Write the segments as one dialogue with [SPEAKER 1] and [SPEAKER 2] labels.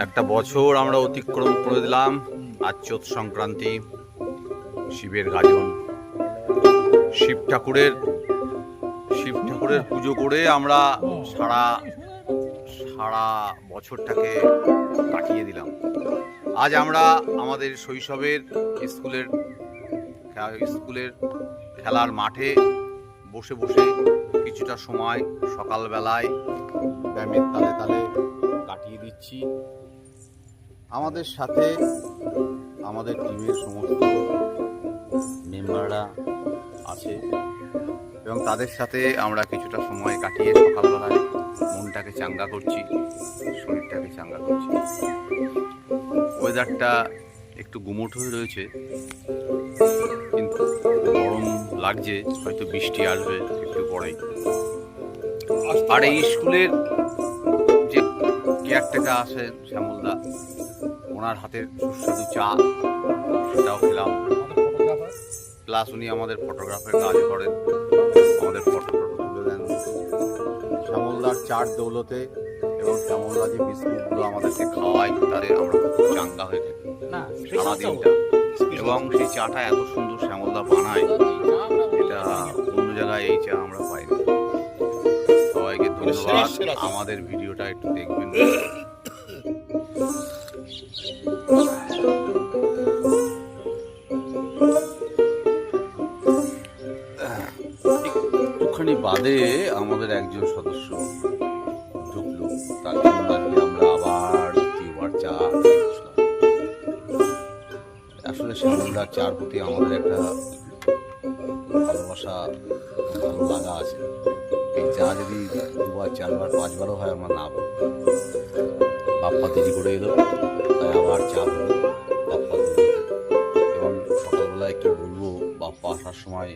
[SPEAKER 1] একটা বছর আমরা অতিক্রম করে দিলাম। আজ চৈত সংক্রান্তি, শিবের গাজন, শিব ঠাকুরের পুজো করে আমরা সারা বছরটাকে কাটিয়ে দিলাম। আজ আমরা আমাদের শৈশবের স্কুলের খেলার মাঠে বসে বসে কিছুটা সময় সকালবেলায় ব্যায়ামের তালে তালে কাটিয়ে দিচ্ছি। আমাদের সাথে আমাদের টিমের সমস্ত মেম্বাররা আছে এবং তাদের সাথে আমরা কিছুটা সময় কাটিয়ে সকালবেলায় মনটাকে চাঙ্গা করছি, শরীরটাকে চাঙ্গা করছি। ওয়েদারটা একটু গুমোট হয়ে রয়েছে, কিন্তু গরম লাগছে, হয়তো বৃষ্টি আসবে একটু পরেই। আর এই স্কুলের যে কেয়ারটেকার আছেন শ্যামলদা, ওনার হাতের সুস্বাদু চা, সেটাও খেলাম। প্লাস উনি আমাদের ফটোগ্রাফের কাজ করেন, আমাদের ফটো তুলে দেন শ্যামলদার চার দৌলতে। এবং শ্যামলদা যে বিস্কুটগুলো আমাদেরকে খাওয়ায়, তারে আমরা খুব চাঙ্গা হয়ে থাকি সারাদিনটা। এবং সেই চাটা এত সুন্দর শ্যামলদা বানায়, এটা অন্য জায়গায় এই চা আমরা পাই না। সবাইকে ধন্যবাদ। আমাদের ভিডিওটা একটু দেখবেন। একটুখানি বাদে আমাদের একজন সদস্য ঢুকলো, তার জন্য আমরা আবার দ্বিতীয়বার চা খেয়েছিলাম। আসলে শ্যামলদার চার প্রতি আমাদের একটা ভালোবাসা, ভালো লাগা আছে। এই চা যদি দুবার, চারবার, পাঁচবারও হয় আমরা না বলবো। বাপ্পা দেরি করে এলো, তাই আবার চা হলো বাপ্পা দেরি। এবং সকালবেলায় কি বলবো, বাপ্পা আসার সময়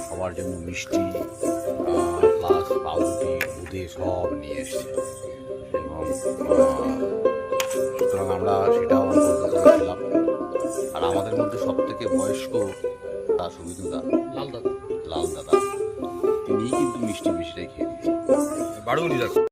[SPEAKER 1] সবার জন্য মিষ্টি প্লাস পাউরুটি, দুধে সব নিয়ে এসছে। এবং সুতরাং আমরা সেটাও খেলাম। আর আমাদের মধ্যে সব থেকে বয়স্ক তার সুবিধা লাল দাদা, তিনিই কিন্তু মিষ্টি বেশিটাই খেয়ে দিয়েছে।